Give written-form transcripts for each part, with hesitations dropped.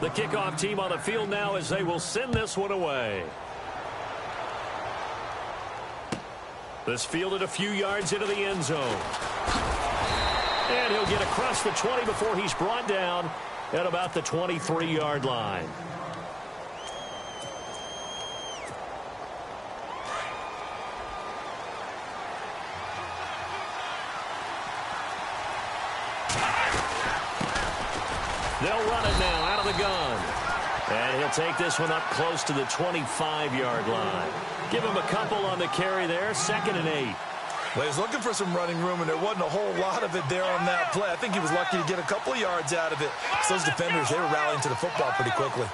The kickoff team on the field now as they will send this one away. This fielded a few yards into the end zone. And he'll get across the 20 before he's brought down at about the 23-yard line. They'll run it now out of the gun. And he'll take this one up close to the 25-yard line. Give him a couple on the carry there, 2nd and 8. Well, he was looking for some running room, and there wasn't a whole lot of it there on that play. I think he was lucky to get a couple of yards out of it. So those defenders, they were rallying to the football pretty quickly.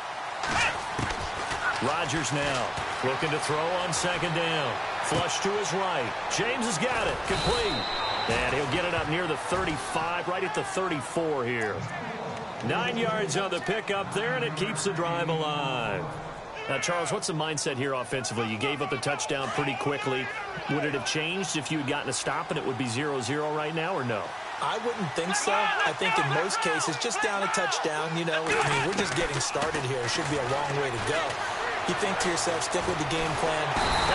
Rodgers now looking to throw on 2nd down. Flush to his right. James has got it. Complete. And he'll get it up near the 35, right at the 34 here. 9 yards on the pickup there, and it keeps the drive alive. Now, Charles, what's the mindset here offensively? You gave up a touchdown pretty quickly. Would it have changed if you had gotten a stop and it would be 0-0 right now, or no? I wouldn't think so. I think in most cases, just down a touchdown, you know, I mean, we're just getting started here. It should be a long way to go. You think to yourself, stick with the game plan.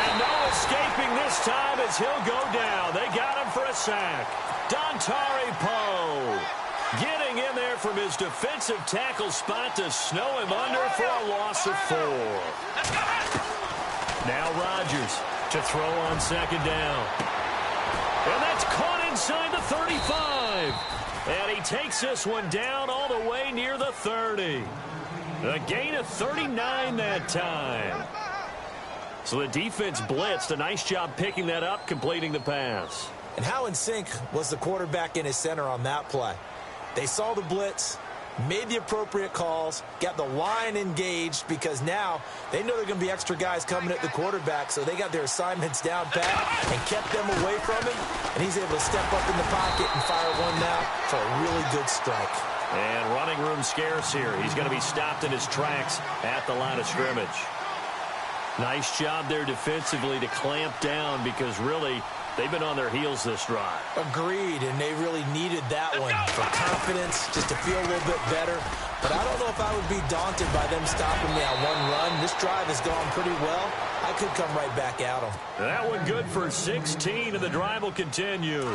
And no escaping this time as he'll go down. They got him for a sack. Dontari Poe getting in there from his defensive tackle spot to snow him under for a loss of 4. Now Rodgers to throw on 2nd down. And that's caught inside the 35. And he takes this one down all the way near the 30. A gain of 39 that time. So the defense blitzed. A nice job picking that up, completing the pass. And how in sync was the quarterback in his center on that play? They saw the blitz, made the appropriate calls, got the line engaged because now they know there are going to be extra guys coming at the quarterback, so they got their assignments down pat and kept them away from him, and he's able to step up in the pocket and fire one now for a really good strike. And running room scarce here. He's going to be stopped in his tracks at the line of scrimmage. Nice job there defensively to clamp down because really they've been on their heels this drive. Agreed, and they really needed that one for confidence, just to feel a little bit better. But I don't know if I would be daunted by them stopping me on one run. This drive has gone pretty well. I could come right back at them. That one good for 16, and the drive will continue.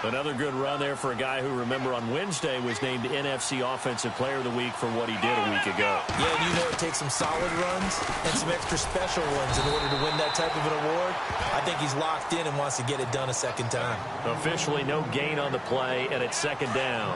Another good run there for a guy who, remember, on Wednesday was named NFC Offensive Player of the Week for what he did a week ago. Yeah, and you know it takes some solid runs and some extra special ones in order to win that type of an award. I think he's locked in and wants to get it done a second time. Officially no gain on the play, and it's 2nd down.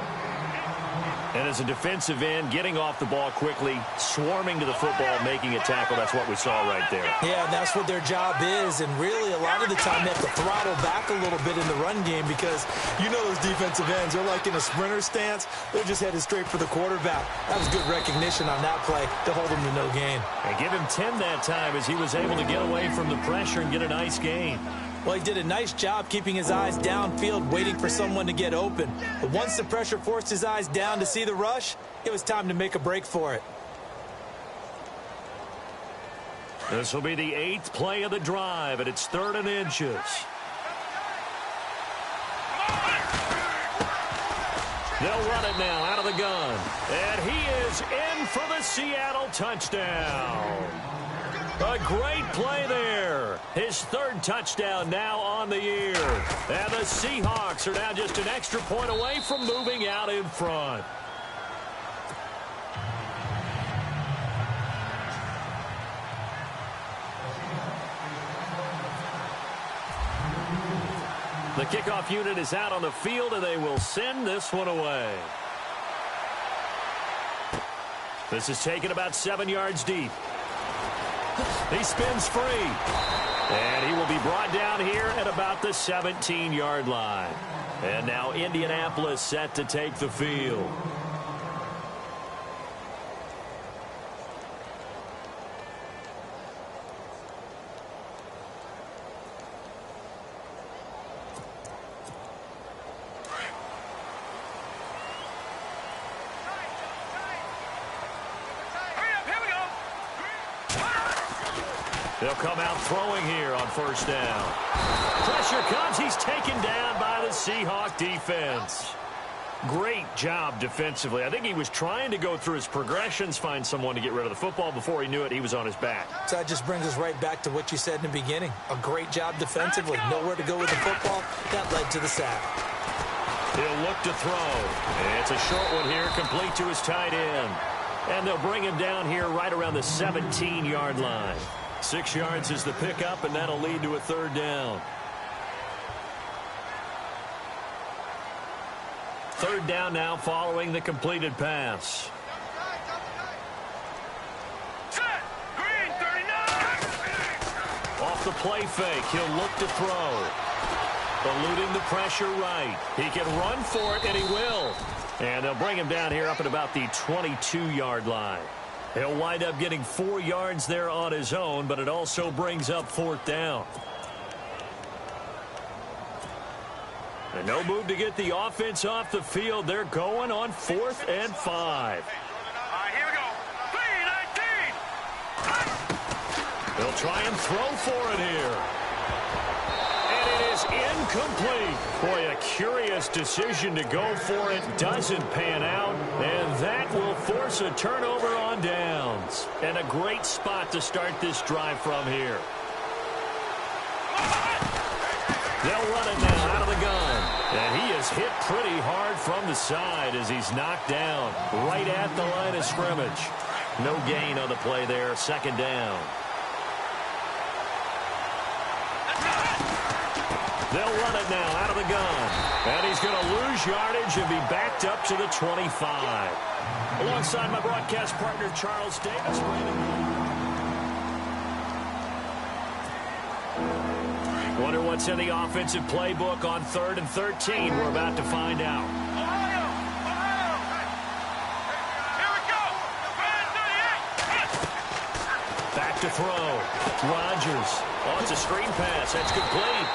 And as a defensive end, getting off the ball quickly, swarming to the football, making a tackle, that's what we saw right there. Yeah, and that's what their job is, and really a lot of the time they have to throttle back a little bit in the run game because you know those defensive ends, they're like in a sprinter stance. They're just headed straight for the quarterback. That was good recognition on that play to hold him to no gain. And give him 10 that time as he was able to get away from the pressure and get a nice gain. Well, he did a nice job keeping his eyes downfield, waiting for someone to get open. But once the pressure forced his eyes down to see the rush, it was time to make a break for it. This will be the 8th play of the drive, and it's 3rd and inches. They'll run it now out of the gun. And he is in for the Seattle touchdown. A great play there. His 3rd touchdown now on the year. And the Seahawks are now just an extra point away from moving out in front. The kickoff unit is out on the field, and they will send this one away. This is taken about 7 yards deep. He spins free. And he will be brought down here at about the 17-yard line. And now Indianapolis set to take the field. They'll come out throwing here on 1st down. Pressure comes. He's taken down by the Seahawk defense. Great job defensively. I think he was trying to go through his progressions, find someone to get rid of the football. Before he knew it, he was on his back. So that just brings us right back to what you said in the beginning. A great job defensively. Nowhere to go with the football. That led to the sack. He'll look to throw. It's a short one here, complete to his tight end. And they'll bring him down here right around the 17-yard line. 6 yards is the pickup, and that'll lead to a third down. Third down now following the completed pass. Off the play fake, he'll look to throw. Eluding the pressure right. He can run for it, and he will. And they'll bring him down here up at about the 22-yard line. He'll wind up getting 4 yards there on his own, but it also brings up fourth down. And no move to get the offense off the field. They're going on 4th and 5. Here we go. 3-19. They'll try and throw for it here. And it is incomplete. Boy, a curious decision to go for it. Doesn't pan out. And that will force a turnover on downs. And a great spot to start this drive from here. They'll run it now out of the gun. And he is hit pretty hard from the side as he's knocked down right at the line of scrimmage. No gain on the play there. Second down. They'll run it now out of the gun. And he's going to lose yardage and be backed up to the 25. Alongside my broadcast partner, Charles Davis. Wonder what's in the offensive playbook on 3rd and 13. We're about to find out. Back to throw. Rodgers. Oh, it's a screen pass. That's complete.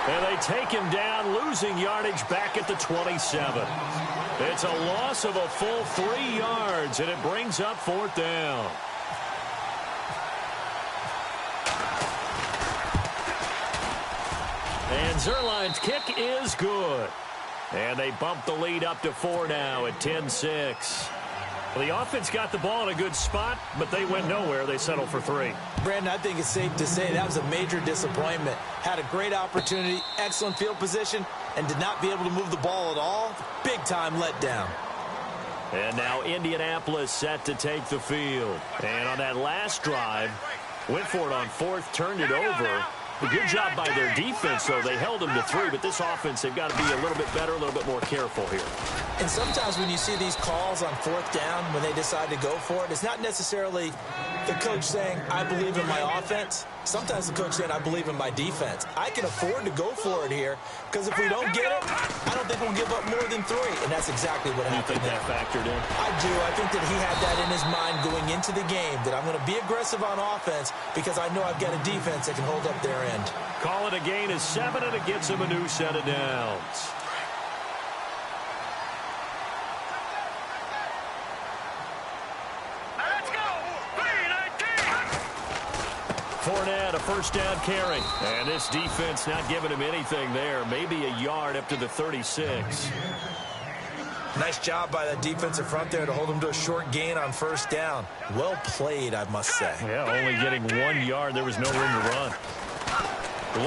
And they take him down, losing yardage back at the 27. It's a loss of a full 3 yards, and it brings up fourth down. And Zerline's kick is good. And they bump the lead up to 4 now at 10-6. Well, the offense got the ball in a good spot, but they went nowhere. They settled for 3. Brandon, I think it's safe to say that was a major disappointment. Had a great opportunity, excellent field position, and did not be able to move the ball at all. Big-time letdown. And now Indianapolis set to take the field. And on that last drive, went for it on 4th, turned it over. A good job by their defense, though. They held them to 3, but this offense, they've got to be a little bit better, a little bit more careful here. And sometimes when you see these calls on 4th down, when they decide to go for it, it's not necessarily the coach saying, I believe in my offense. Sometimes the coach saying, I believe in my defense. I can afford to go for it here, because if we don't get it, I don't think we'll give up more than 3. And that's exactly what happened there. You think that factored in? I do. I think that he had that in his mind going into the game, that I'm going to be aggressive on offense because I know I've got a defense that can hold up their end. Call it a gain of 7, and it gets him a new set of downs. Fournette, a first down carry. And this defense not giving him anything there. Maybe a yard up to the 36. Nice job by that defensive front there to hold him to a short gain on first down. Well played, I must say. Yeah, only getting 1 yard. There was no room to run.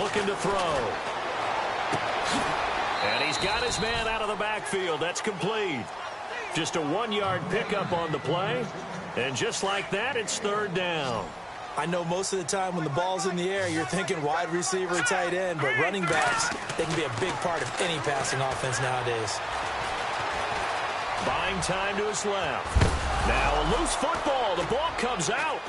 Looking to throw. And he's got his man out of the backfield. That's complete. Just a 1-yard pickup on the play. And just like that, it's third down. I know most of the time when the ball's in the air, you're thinking wide receiver, tight end, but running backs, they can be a big part of any passing offense nowadays. Buying time to his left. Now a loose football. The ball comes out.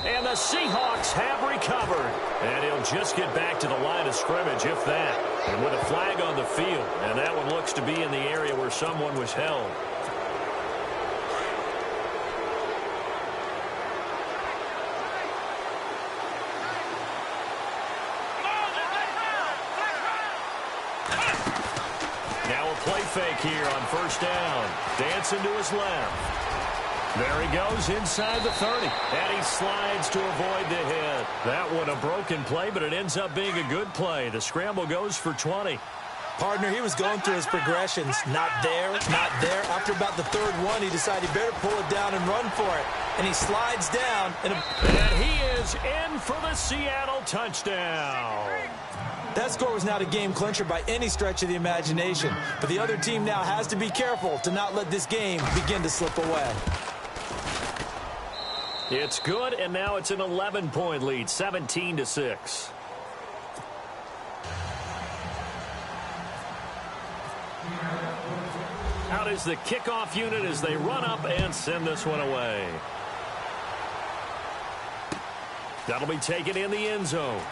And the Seahawks have recovered. And he'll just get back to the line of scrimmage, if that. And with a flag on the field. And that one looks to be in the area where someone was held. Play fake here on first down. Dancing to his left. There he goes inside the 30. And he slides to avoid the hit. That one a broken play, but it ends up being a good play. The scramble goes for 20. Partner, he was going through his progressions. Not there, not there. After about the third one, he decided he better pull it down and run for it. And he slides down. And he is in for the Seattle touchdown. That score was not a game clincher by any stretch of the imagination. But the other team now has to be careful to not let this game begin to slip away. It's good, and now it's an 11-point lead, 17-6. Out is the kickoff unit as they run up and send this one away. That'll be taken in the end zone.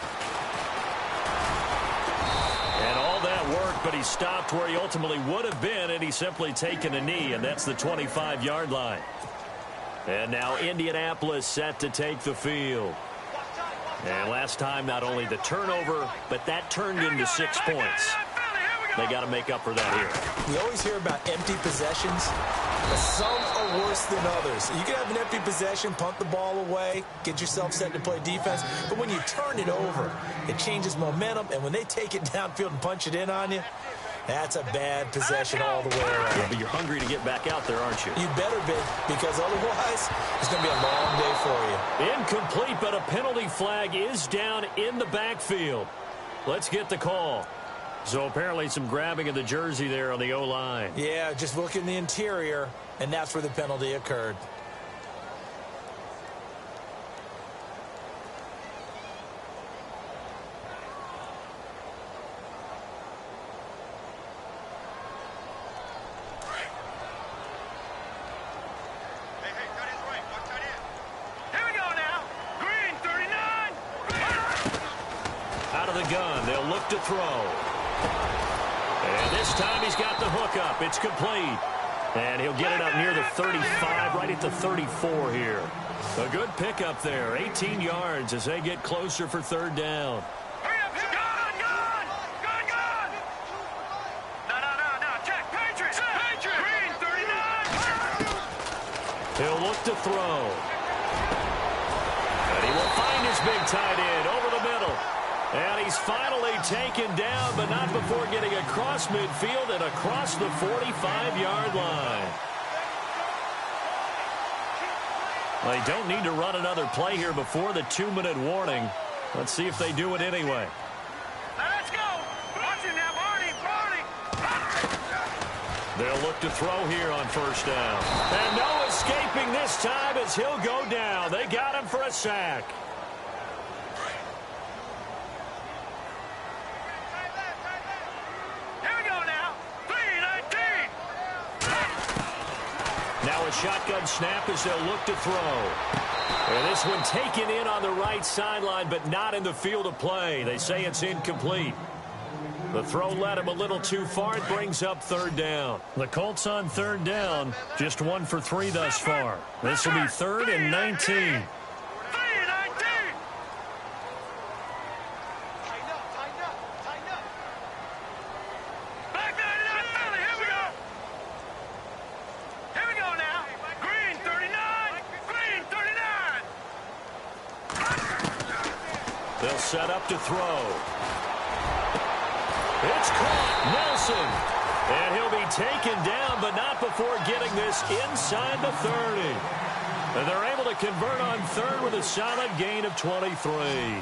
And all that work, but he stopped where he ultimately would have been, and he's simply taken a knee, and that's the 25-yard line. And now Indianapolis set to take the field. And last time, not only the turnover, but that turned into 6 points. They got to make up for that here. We always hear about empty possessions, but some are worse than others. You can have an empty possession, punt the ball away, get yourself set to play defense, but when you turn it over, it changes momentum, and when they take it downfield and punch it in on you, that's a bad possession all the way around. Yeah, but you're hungry to get back out there, aren't you? You better be, because otherwise, it's going to be a long day for you. Incomplete, but a penalty flag is down in the backfield. Let's get the call. So apparently some grabbing of the jersey there on the O-line. Yeah, just look in the interior, and that's where the penalty occurred. Gun. They'll look to throw. And this time he's got the hook up. It's complete. And he'll get it up near the 35, right at the 34 here. A good pickup there. 18 yards as they get closer for third down. Hurry up, gun! No, check, Patriots! Green, 39! He'll look to throw. And he will find his big tight end over the middle. And he's finally taken down, but not before getting across midfield and across the 45-yard line. They don't need to run another play here before the 2-minute warning. Let's see if they do it anyway. Now let's go! Watch it now, Barney! They'll look to throw here on first down. And no escaping this time as he'll go down. They got him for a sack. Now a shotgun snap as they'll look to throw. And this one taken in on the right sideline, but not in the field of play. They say it's incomplete. The throw led him a little too far. It brings up third down. The Colts on third down, just 1 for 3 thus far. This will be 3rd and 19. They'll set up to throw. It's caught. Nelson. And he'll be taken down, but not before getting this inside the 30. And they're able to convert on third with a solid gain of 23.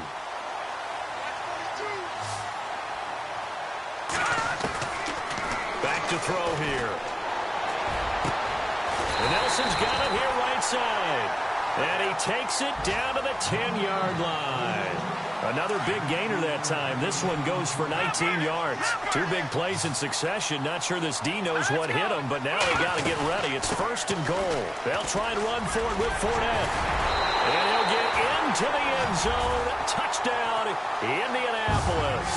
Back to throw here. And Nelson's got it here right side. And he takes it down to the 10-yard line. Another big gainer that time. This one goes for 19 yards. 2 big plays in succession. Not sure this D knows what hit him, but now they got to get ready. It's 1st and goal. They'll try and run for it with Fournette. And he'll get into the end zone. Touchdown, Indianapolis.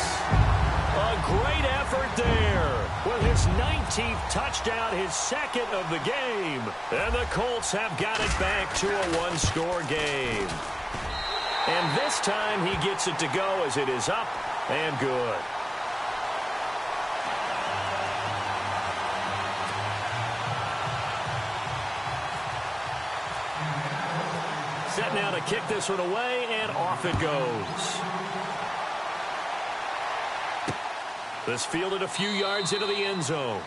A great effort there with his 19th touchdown, his 2nd of the game. And the Colts have got it back to a 1-score game. And this time he gets it to go as it is up and good. Set now to kick this one away, and off it goes. This fielded a few yards into the end zone.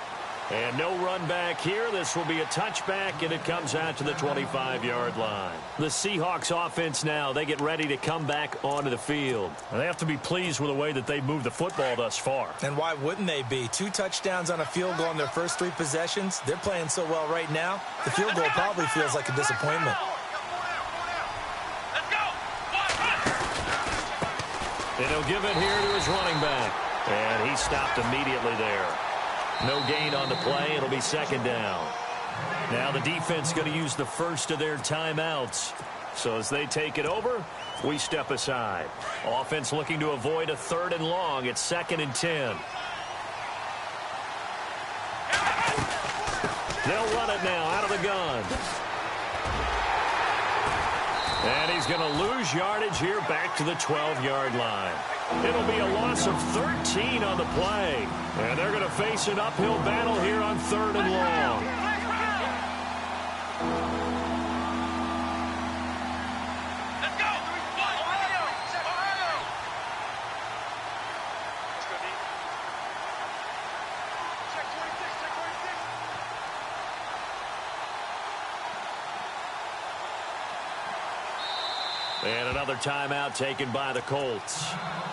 And no run back here. This will be a touchback, and it comes out to the 25-yard line. The Seahawks offense now, they get ready to come back onto the field. And they have to be pleased with the way that they've moved the football thus far. And why wouldn't they be? 2 touchdowns on a field goal in their first 3 possessions. They're playing so well right now, the field goal probably feels like a disappointment. And he'll give it here to his running back. And he stopped immediately there. No gain on the play. It'll be second down. Now the defense going to use the first of their timeouts. So as they take it over, we step aside. Offense looking to avoid a 3rd and long. It's 2nd and 10. They'll run it now out of the gun. And he's going to lose yardage here back to the 12-yard line. It'll be a loss of 13 on the play. And they're going to face an uphill battle here on 3rd and long. And another timeout taken by the Colts.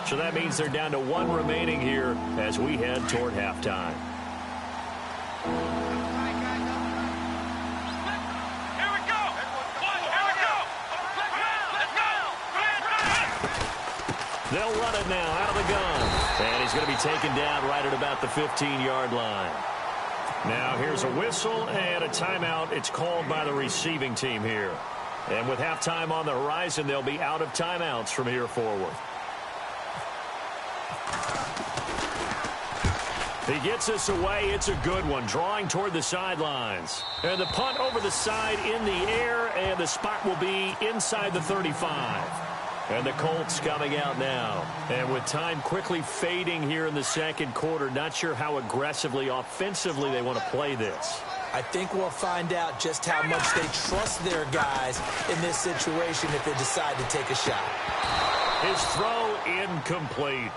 So that means they're down to 1 remaining here as we head toward halftime. Here we go. They'll run it now out of the gun. And he's going to be taken down right at about the 15-yard line. Now here's a whistle and a timeout. It's called by the receiving team here. And with halftime on the horizon, they'll be out of timeouts from here forward. He gets us away. It's a good one, drawing toward the sidelines. And the punt over the side in the air, and the spot will be inside the 35. And the Colts coming out now. And with time quickly fading here in the second quarter, not sure how aggressively, offensively they want to play this. I think we'll find out just how much they trust their guys in this situation if they decide to take a shot. His throw incomplete.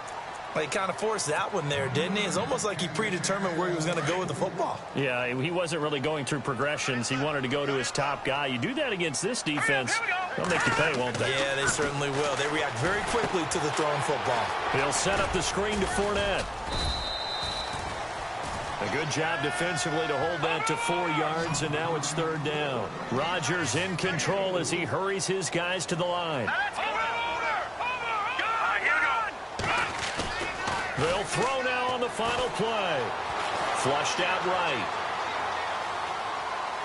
Well, he kind of forced that one there, didn't he? It's almost like he predetermined where he was going to go with the football. Yeah, he wasn't really going through progressions. He wanted to go to his top guy. You do that against this defense, they'll make you pay, won't they? Yeah, they certainly will. They react very quickly to the thrown football. He'll set up the screen to Fournette. A good job defensively to hold that to 4 yards, and now it's 3rd down. Rodgers in control as he hurries his guys to the line. They'll throw now on the final play. Flushed out right.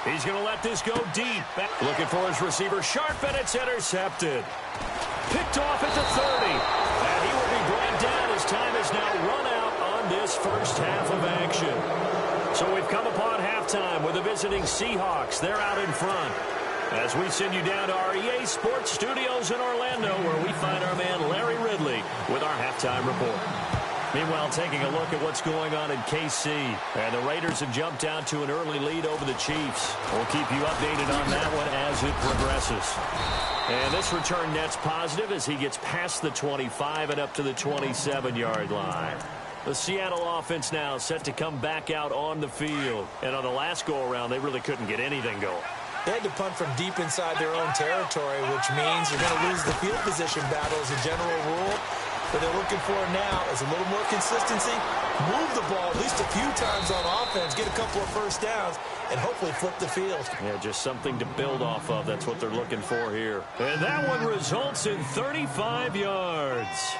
He's going to let this go deep. Looking for his receiver sharp, and it's intercepted. Picked off at the 30. And he will be brought down as time is now run out on this first half of action. So we've come upon halftime with the visiting Seahawks. They're out in front. As we send you down to our EA Sports Studios in Orlando, where we find our man Larry Ridley with our halftime report. Meanwhile, taking a look at what's going on in KC. And the Raiders have jumped out to an early lead over the Chiefs. We'll keep you updated on that one as it progresses. And this return net's positive as he gets past the 25 and up to the 27-yard line. The Seattle offense now set to come back out on the field. And on the last go-around, they really couldn't get anything going. They had to punt from deep inside their own territory, which means you're going to lose the field position battle as a general rule. What they're looking for now is a little more consistency, move the ball at least a few times on offense, get a couple of first downs, and hopefully flip the field. Yeah, just something to build off of. That's what they're looking for here. And that one results in 35 yards.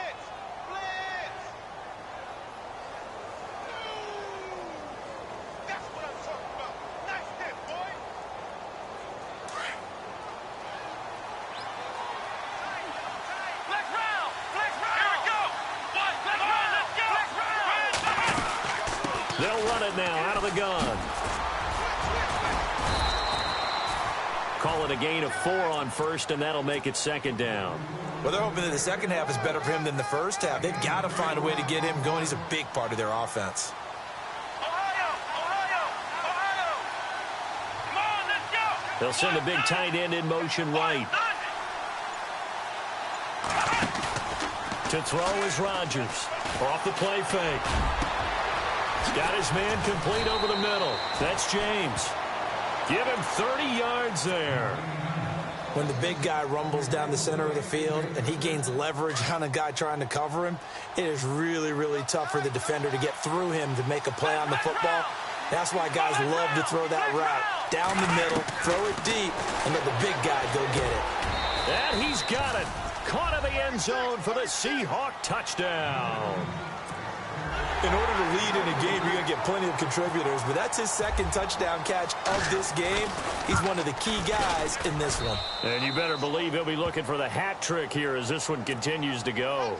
They'll run it now out of the gun. Call it a gain of 4 on first, and that'll make it 2nd down. Well, they're hoping that the second half is better for him than the first half. They've got to find a way to get him going. He's a big part of their offense. They'll send a big tight end in motion right. To throw is Rodgers. Off the play fake. Got his man complete over the middle. That's James. Give him 30 yards there. When the big guy rumbles down the center of the field and he gains leverage on a guy trying to cover him, it is really, really tough for the defender to get through him to make a play on the football. That's why guys love to throw that route. Down the middle, throw it deep, and let the big guy go get it. And he's got it. Caught in the end zone for the Seahawk touchdown. In order to lead in a game, you're going to get plenty of contributors, but that's his second touchdown catch of this game. He's one of the key guys in this one. And you better believe he'll be looking for the hat trick here as this one continues to go.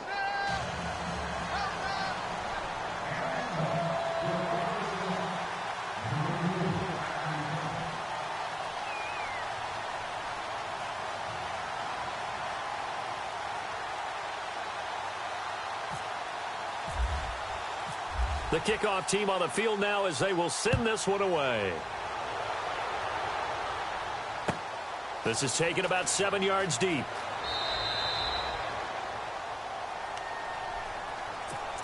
The kickoff team on the field now as they will send this one away. This is taken about 7 yards deep.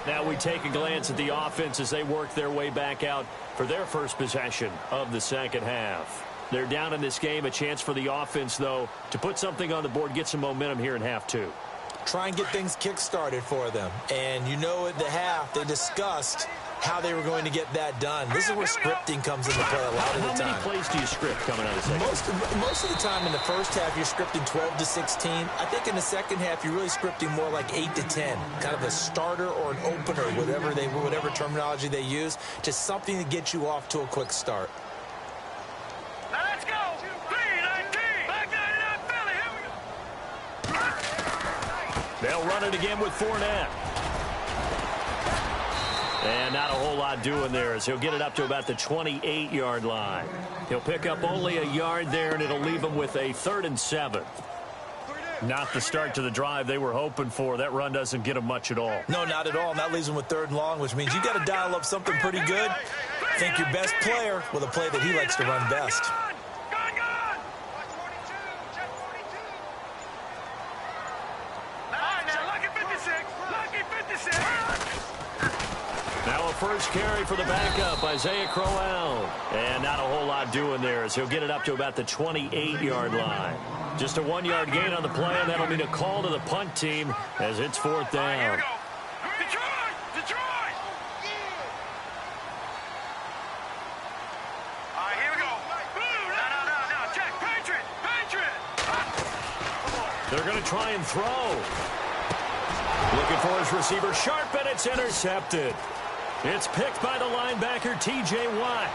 Now we take a glance at the offense as they work their way back out for their first possession of the second half. They're down in this game. A chance for the offense, though, to put something on the board, get some momentum here in half two. Try and get things kick-started for them. And you know at the half, they discussed how they were going to get that done. This is where scripting comes into play a lot of the time. How many plays do you script coming out of the second? Most of the time in the first half, you're scripting 12 to 16. I think in the second half, you're really scripting more like 8 to 10. Kind of a starter or an opener, whatever terminology they use. Just something to get you off to a quick start. Now let's go. 3-19. Back 99 Philly. Here we go. They'll run it again with Fournette. And not a whole lot doing there as he'll get it up to about the 28-yard line. He'll pick up only a yard there, and it'll leave him with a 3rd and 7. Not the start to the drive they were hoping for. That run doesn't get them much at all. No, not at all. And that leaves them with 3rd and long, which means you got to dial up something pretty good. Think your best player with a play that he likes to run best. Now a first carry for the backup, Isaiah Crowell. And not a whole lot doing there as he'll get it up to about the 28-yard line. Just a 1-yard gain on the play, and that'll mean a call to the punt team as it's 4th down. Here we go. Detroit! All right, here we go. No. Check. Patriot! They're going to try and throw. Looking for his receiver, Sharp, and it's intercepted. It's picked by the linebacker, T.J. Watt.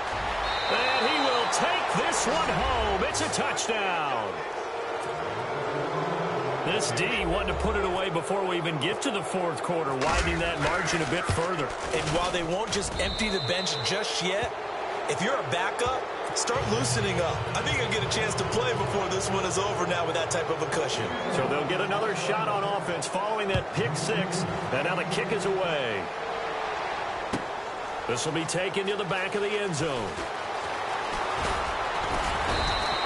And he will take this one home. It's a touchdown. This D wanted to put it away before we even get to the 4th quarter, widening that margin a bit further. And while they won't just empty the bench just yet, if you're a backup, start loosening up. I think you'll get a chance to play before this one is over now with that type of a cushion. So they'll get another shot on offense following that pick 6. And now the kick is away. This will be taken to the back of the end zone.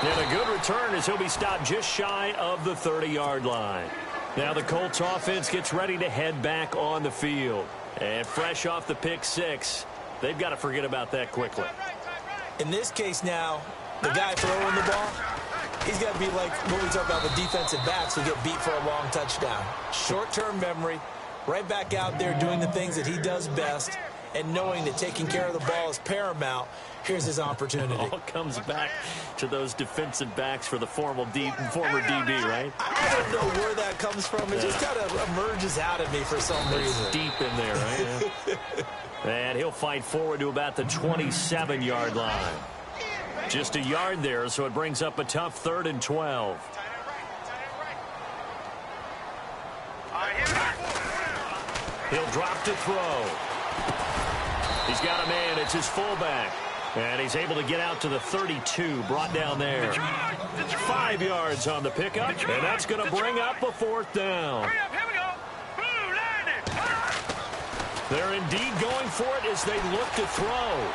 And a good return as he'll be stopped just shy of the 30-yard line. Now the Colts offense gets ready to head back on the field. And fresh off the pick 6, they've got to forget about that quickly. In this case now, the guy throwing the ball, he's got to be like what we talk about with defensive backs who get beat for a long touchdown. Short-term memory, right back out there doing the things that he does best, and knowing that taking care of the ball is paramount. Here's his opportunity. It all comes back to those defensive backs for the former DB, right? I don't know where that comes from. It just kind of emerges out of me for some reason. It's deep in there, right? And he'll fight forward to about the 27-yard line. Just a yard there, so it brings up a tough 3rd and 12. He'll drop to throw. He's got a man. It's his fullback. And he's able to get out to the 32, brought down there. 5 yards on the pickup, and that's going to bring up a 4th down. They're indeed going for it as they look to throw.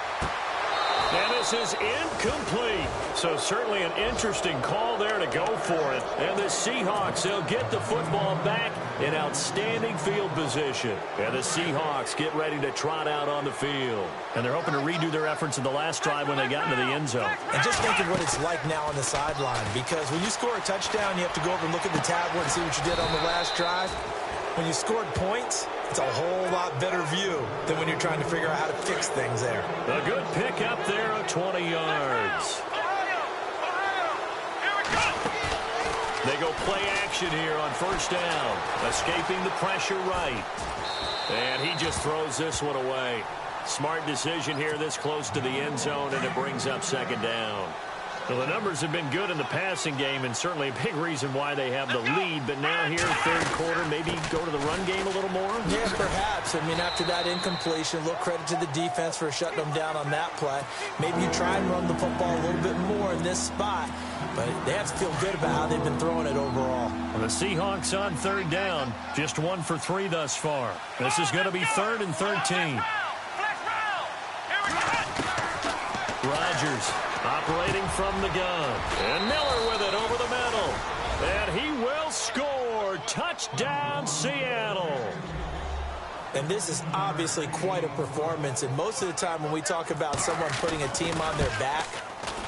And this This is incomplete. So certainly an interesting call there to go for it. And the Seahawks, they'll get the football back in outstanding field position. And the Seahawks get ready to trot out on the field. And they're hoping to redo their efforts in the last drive when they got into the end zone. And just think of what it's like now on the sideline, because when you score a touchdown, you have to go over and look at the tablet and see what you did on the last drive. When you scored points, it's a whole lot better view than when you're trying to figure out how to fix things there. A good pick up there of 20 yards. They go play action here on first down. Escaping the pressure right. And he just throws this one away. Smart decision here this close to the end zone, and it brings up second down. Well, the numbers have been good in the passing game, and certainly a big reason why they have the lead. But now here in third quarter, maybe go to the run game a little more? Yeah, perhaps. I mean, after that incompletion, a little credit to the defense for shutting them down on that play. Maybe you try and run the football a little bit more in this spot. But they have to feel good about how they've been throwing it overall. Well, the Seahawks on third down, just 1 for 3 thus far. This is going to be 3rd and 13. Rodgers operating from the gun. And Miller with it over the middle. And he will score. Touchdown, Seattle. And this is obviously quite a performance. And most of the time when we talk about someone putting a team on their back,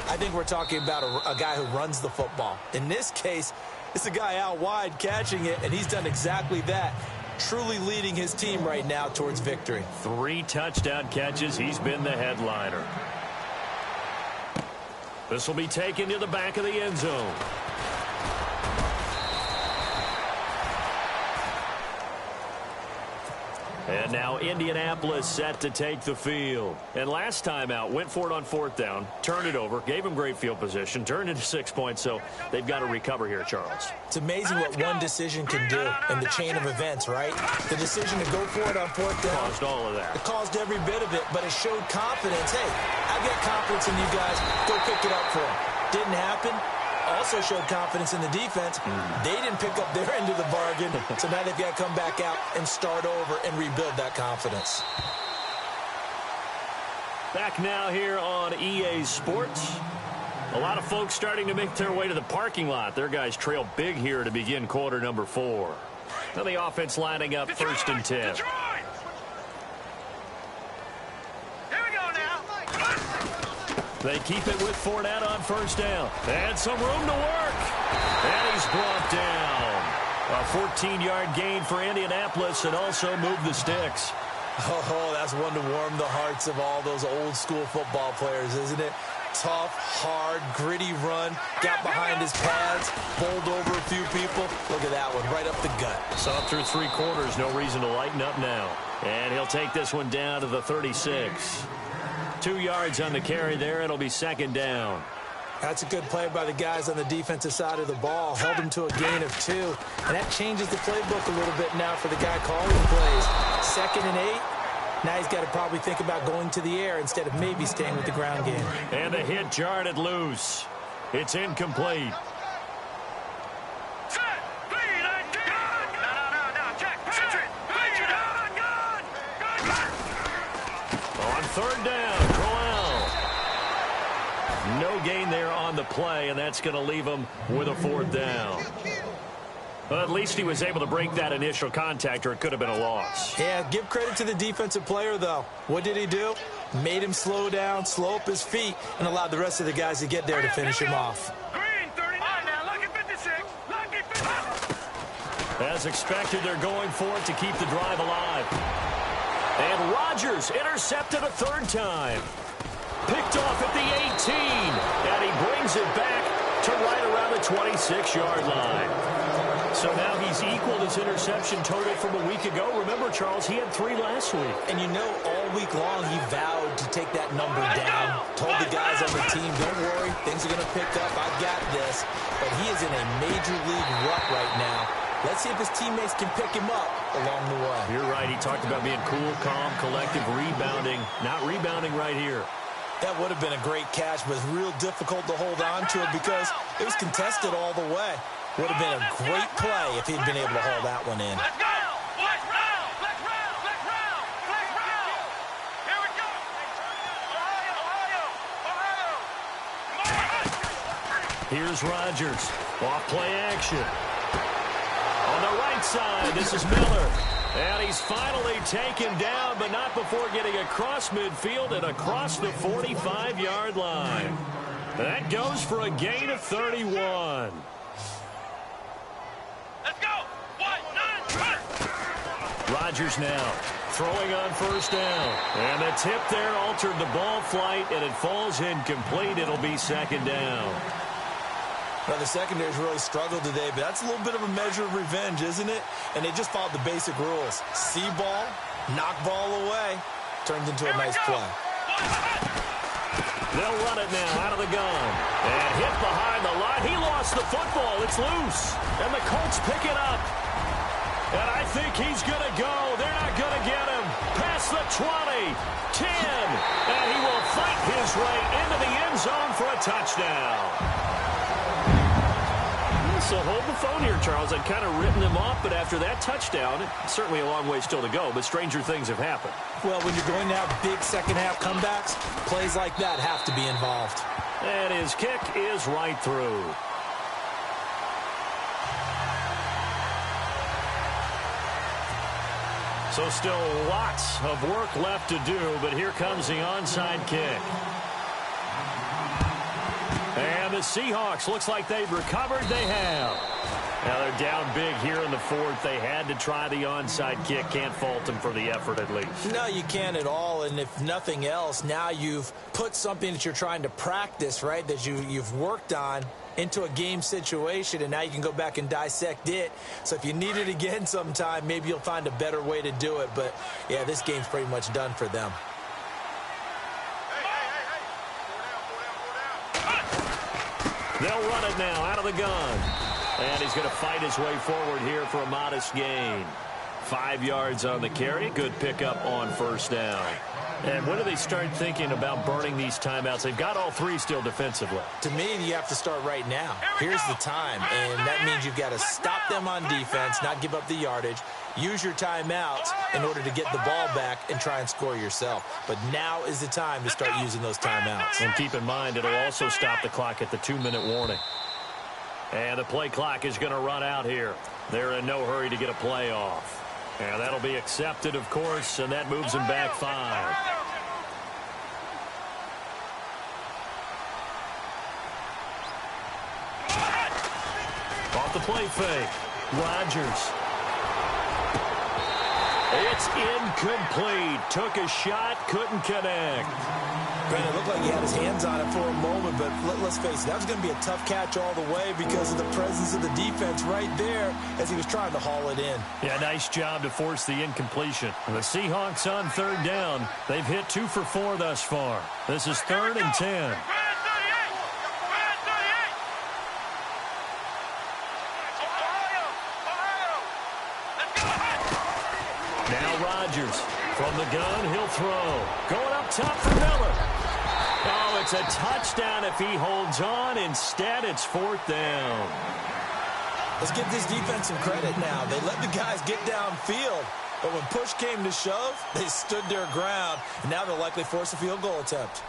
I think we're talking about a guy who runs the football. In this case, it's a guy out wide catching it, and he's done exactly that. Truly leading his team right now towards victory. 3 touchdown catches. He's been the headliner. This will be taken to the back of the end zone. And now Indianapolis set to take the field. And last time out, went for it on 4th down, turned it over, gave him great field position, turned into 6 points, so they've got to recover here, Charles. It's amazing what one decision can do in the chain of events, right? The decision to go for it on 4th down. Caused all of that. It caused every bit of it, but it showed confidence. Hey, I've got confidence in you guys. Go pick it up for them. Didn't happen. Also showed confidence in the defense. They didn't pick up their end of the bargain, so now they've got to come back out and start over and rebuild that confidence. Back now here on EA Sports. A lot of folks starting to make their way to the parking lot. Their guys trail big here to begin quarter number 4. Now the offense lining up first and 10. Detroit! Here we go now. They keep it with Fournette on first down. And some room to work. And he's brought down. A 14-yard gain for Indianapolis, and also move the sticks. Oh, that's one to warm the hearts of all those old-school football players, isn't it? Tough, hard, gritty run. Got behind his pads, bowled over a few people. Look at that one, right up the gut. Saw through 3 quarters, no reason to lighten up now. And he'll take this one down to the 36. 2 yards on the carry there. It'll be second down. That's a good play by the guys on the defensive side of the ball. Held him to a gain of 2. And that changes the playbook a little bit now for the guy calling plays. 2nd and 8. Now he's got to probably think about going to the air instead of maybe staying with the ground game. And the hit jarred it loose. It's incomplete. Set, lead, and gun! No, check, Patrick! Lead, and gun! On third down, Crowell. No gain there on the play, and that's going to leave him with a 4th down. Well, at least he was able to break that initial contact, or it could have been a loss. Yeah, give credit to the defensive player, though. What did he do? Made him slow down, slow up his feet, and allowed the rest of the guys to get there to finish him off. Green, 39 now, lucky 56, lucky 56. As expected, they're going for it to keep the drive alive. And Rodgers intercepted a 3rd time. Picked off at the 18, and he brings it back to right around the 26-yard line. So now he's equaled his interception total from a week ago. Remember, Charles, he had 3 last week. And you know, all week long he vowed to take that number down. Told the guys on the team, don't worry, things are going to pick up. I've got this. But he is in a major league rut right now. Let's see if his teammates can pick him up along the way. You're right. He talked about being cool, calm, collective, rebounding. Not rebounding right here. That would have been a great catch, but it's real difficult to hold on to it because it was contested all the way. Would have been a great play if he'd been able to hold that one in. Let's go! Let's round! Let's round! Let's round! Let's round! Here we go! Ohio! Ohio! Ohio! Here's Rodgers. Off play action. On the right side, this is Miller. And he's finally taken down, but not before getting across midfield and across the 45-yard line. That goes for a gain of 31. Let's go. 1, 9, 1. Rodgers now throwing on first down. And the tip there altered the ball flight, and it falls incomplete. It'll be second down. Well, the secondary's really struggled today, but that's a little bit of a measure of revenge, isn't it? And they just followed the basic rules. See ball, knock ball away. Turned into a nice play. They'll run it now out of the gun. And hit behind the line. He lost the football. It's loose. And the Colts pick it up. And I think he's going to go. They're not going to get him. Past the 20, 10. And he will fight his way into the end zone for a touchdown. So hold the phone here, Charles. I'd kind of written them off, but after that touchdown, certainly a long way still to go, but stranger things have happened. Well, when you're going to have big second-half comebacks, plays like that have to be involved. And his kick is right through. So still lots of work left to do, but here comes the onside kick. And the Seahawks, looks like they've recovered. They have. Now they're down big here in the fourth. They had to try the onside kick. Can't fault them for the effort at least. No, you can't at all. And if nothing else, now you've put something that you're trying to practice, right, that you've worked on into a game situation, and now you can go back and dissect it. So if you need it again sometime, maybe you'll find a better way to do it. But, yeah, this game's pretty much done for them. They'll run it now out of the gun. And he's going to fight his way forward here for a modest gain. 5 yards on the carry. Good pickup on first down. And when do they start thinking about burning these timeouts? They've got all three still defensively. To me, you have to start right now. Here's the time, and that means you've got to stop them on defense, not give up the yardage, use your timeouts in order to get the ball back and try and score yourself. But now is the time to start using those timeouts. And keep in mind, it'll also stop the clock at the 2-minute warning. And the play clock is going to run out here. They're in no hurry to get a play off. And that'll be accepted, of course, and that moves them back 5. Off the play fake. Rodgers. It's incomplete. Took a shot, couldn't connect. Brandon, it looked like he had his hands on it for a moment, but let's face it, that was going to be a tough catch all the way because of the presence of the defense right there as he was trying to haul it in. Yeah, nice job to force the incompletion. The Seahawks on third down. They've hit 2 for 4 thus far. This is 3rd and 10. Now Rodgers from the gun, he'll throw. Going up top for Miller. Oh, it's a touchdown if he holds on. Instead, it's 4th down. Let's give this defense some credit now. They let the guys get downfield, but when push came to shove, they stood their ground, and now they'll likely force a field goal attempt.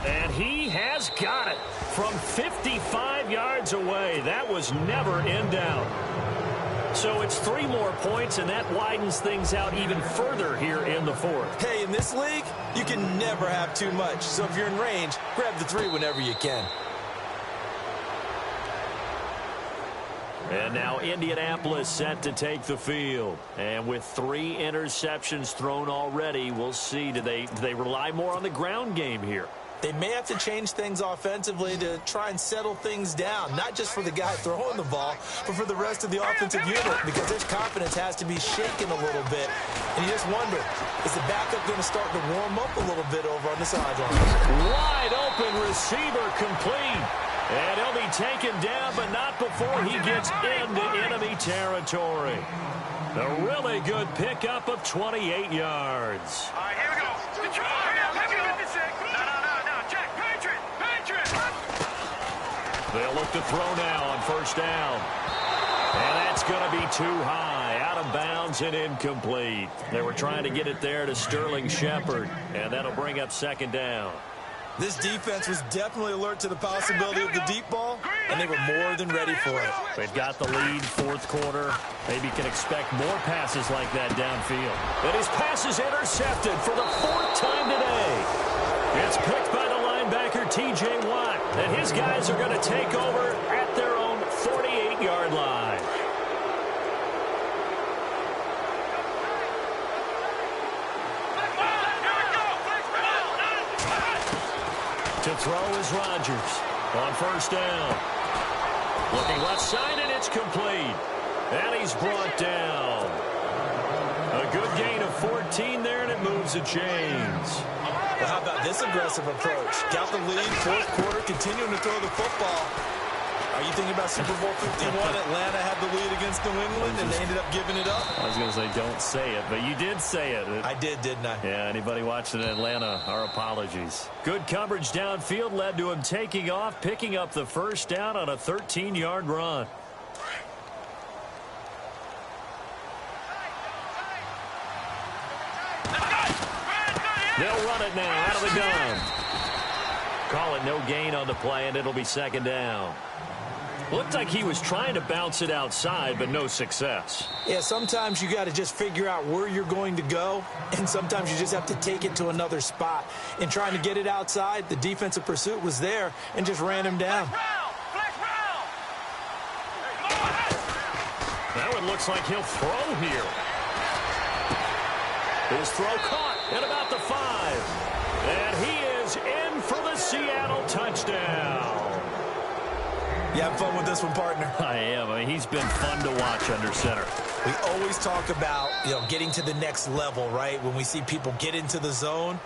And he has got it from 55 yards away. That was never in doubt. So it's 3 more points, and that widens things out even further here in the fourth. Hey, in this league, you can never have too much. So if you're in range, grab the 3 whenever you can. And now Indianapolis set to take the field. And with 3 interceptions thrown already, we'll see. Do they rely more on the ground game here? They may have to change things offensively to try and settle things down, not just for the guy throwing the ball, but for the rest of the offensive unit, because their confidence has to be shaken a little bit. And you just wonder, is the backup going to start to warm up a little bit over on the sideline? Wide open receiver complete. And he'll be taken down, but not before he gets into enemy territory. A really good pickup of 28 yards. All right, here we go. Control. No. Check. Patriot. They'll look to throw now on first down. And that's going to be too high. Out of bounds and incomplete. They were trying to get it there to Sterling Shepard. And that'll bring up 2nd down. This defense was definitely alert to the possibility of the deep ball, and they were more than ready for it. They've got the lead, fourth quarter. Maybe can expect more passes like that downfield. And his pass is intercepted for the fourth time today. It's picked by the linebacker, T.J. Watt. And his guys are going to take over at their own 48-yard line. To throw is Rodgers on first down. Looking left side, and it's complete. And he's brought down. A good gain of 14 there, and it moves the chains. Well, how about this aggressive approach? Got the lead, fourth quarter, continuing to throw the football. Are you thinking about Super Bowl 51? Atlanta had the lead against New England, and they ended up giving it up? I was going to say don't say it, but you did say it. I did, didn't I? Yeah, anybody watching in Atlanta, our apologies. Good coverage downfield led to him taking off, picking up the first down on a 13-yard run. They'll run it now out of the gun. Call it no gain on the play, and it'll be second down. Looked like he was trying to bounce it outside, but no success. Yeah, sometimes you got to just figure out where you're going to go, and sometimes you just have to take it to another spot. In trying to get it outside, the defensive pursuit was there and just ran him down. Now it looks like he'll throw here. His throw caught at about the 5. And he is in for the Seattle touchdown. You having fun with this one, partner? I am. I mean, he's been fun to watch under center. We always talk about, getting to the next level, right? When we see people get into the zone,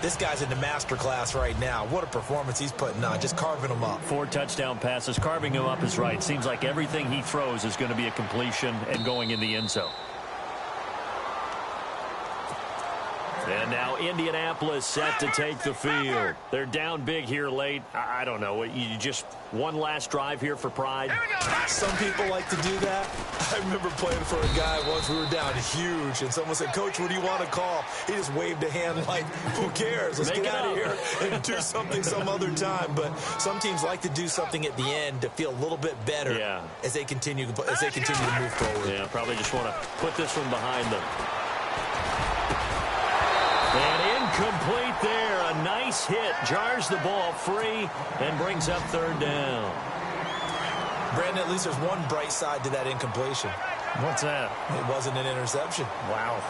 this guy's in the master class right now. What a performance he's putting on, just carving them up. 4 touchdown passes. Carving him up is right. Seems like everything he throws is going to be a completion and going in the end zone. And now Indianapolis set to take the field. They're down big here late. I don't know. You just one last drive here for pride? Some people like to do that. I remember playing for a guy once. We were down huge, and someone said, "Coach, what do you want to call?" He just waved a hand like, who cares? Let's get out of here and do something some other time. But some teams like to do something at the end to feel a little bit better as they continue to move forward. Yeah, probably just want to put this one behind them. And incomplete there. A nice hit. Jars the ball free and brings up third down. Brandon, at least there's one bright side to that incompletion. What's that? It wasn't an interception. Wow.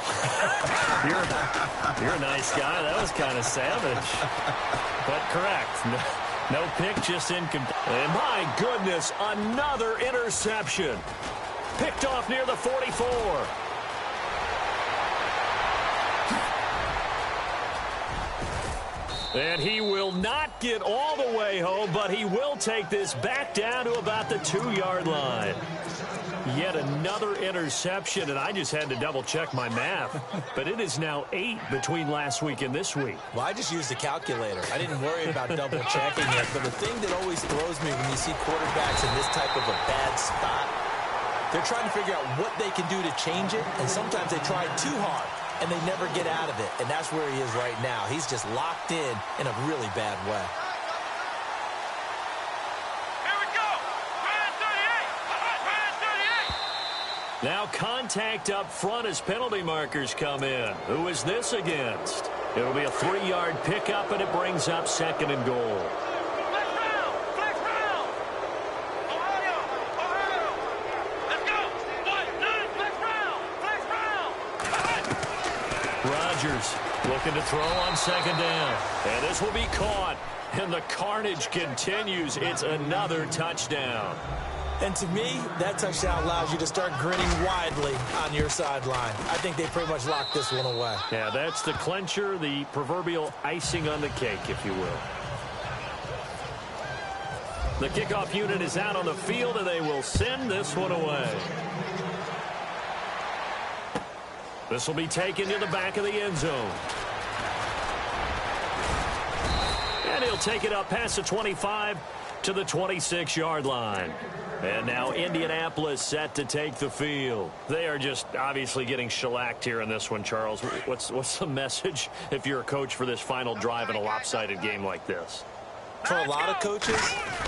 you're a nice guy. That was kind of savage. But correct. No pick, just incomplete. And my goodness, another interception. Picked off near the 44. And he will not get all the way home, but he will take this back down to about the 2-yard line. Yet another interception, and I just had to double-check my math. But it is now 8 between last week and this week. Well, I just used a calculator. I didn't worry about double-checking it. But the thing that always throws me when you see quarterbacks in this type of a bad spot, they're trying to figure out what they can do to change it, and sometimes they try too hard, and they never get out of it. And that's where he is right now. He's just locked in a really bad way. Here we go. Brand 38. Now contact up front as penalty markers come in. Who is this against? It'll be a 3-yard pickup, and it brings up second and goal. Flex round. Flex round. Ohio. Ohio. Let's go. 1-9. Flex round. Flex round. Rodgers looking to throw on second down. And this will be caught. And the carnage continues. It's another touchdown. And to me, that touchdown allows you to start grinning widely on your sideline. I think they pretty much locked this one away. Yeah, that's the clincher, the proverbial icing on the cake, if you will. The kickoff unit is out on the field, and they will send this one away. This will be taken to the back of the end zone. And he'll take it up past the 25 to the 26-yard line. And now Indianapolis set to take the field. They are just obviously getting shellacked here in this one, Charles. What's the message if you're a coach for this final drive in a lopsided game like this? For a lot of coaches,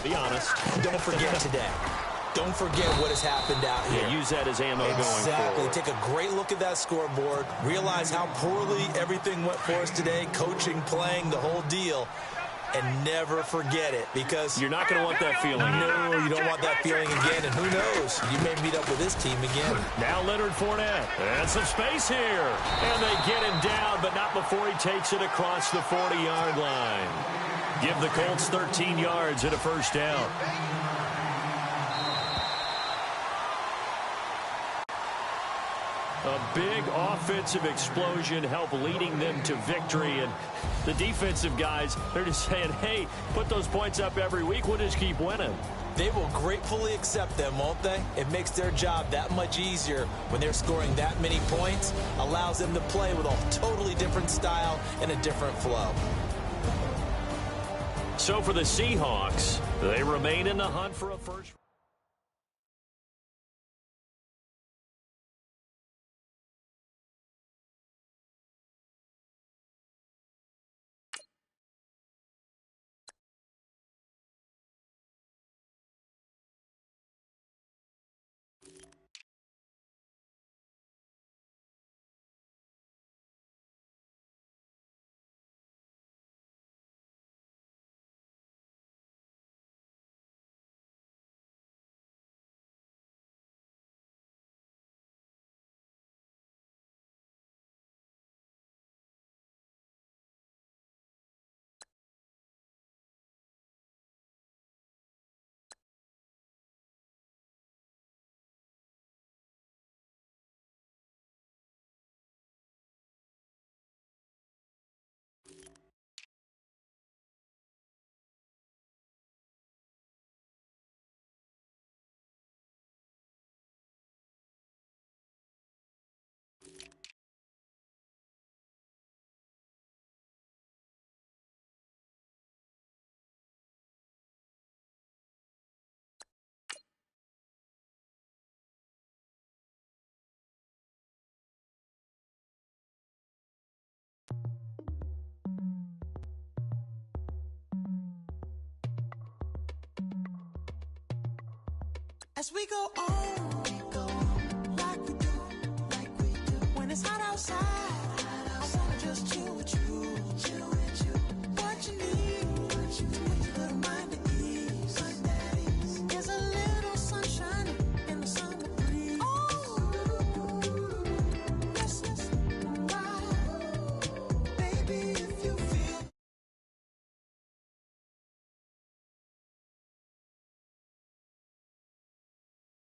Be honest. don't forget today. Don't forget what has happened out here. Yeah, use that as ammo going Exactly. forward. Take a great look at that scoreboard. Realize how poorly everything went for us today. Coaching, playing, the whole deal. And never forget it, because You're not going to want that feeling. no, you don't want that feeling again. And who knows? You may meet up with this team again. Now Leonard Fournette. And some space here. And they get him down, but not before he takes it across the 40-yard line. Give the Colts 13 yards and a first down. A big offensive explosion helped leading them to victory. And the defensive guys, they're just saying, hey, put those points up every week. We'll just keep winning. They will gratefully accept them, won't they? It makes their job that much easier when they're scoring that many points. Allows them to play with a totally different style and a different flow. So for the Seahawks, they remain in the hunt for a first. As we go on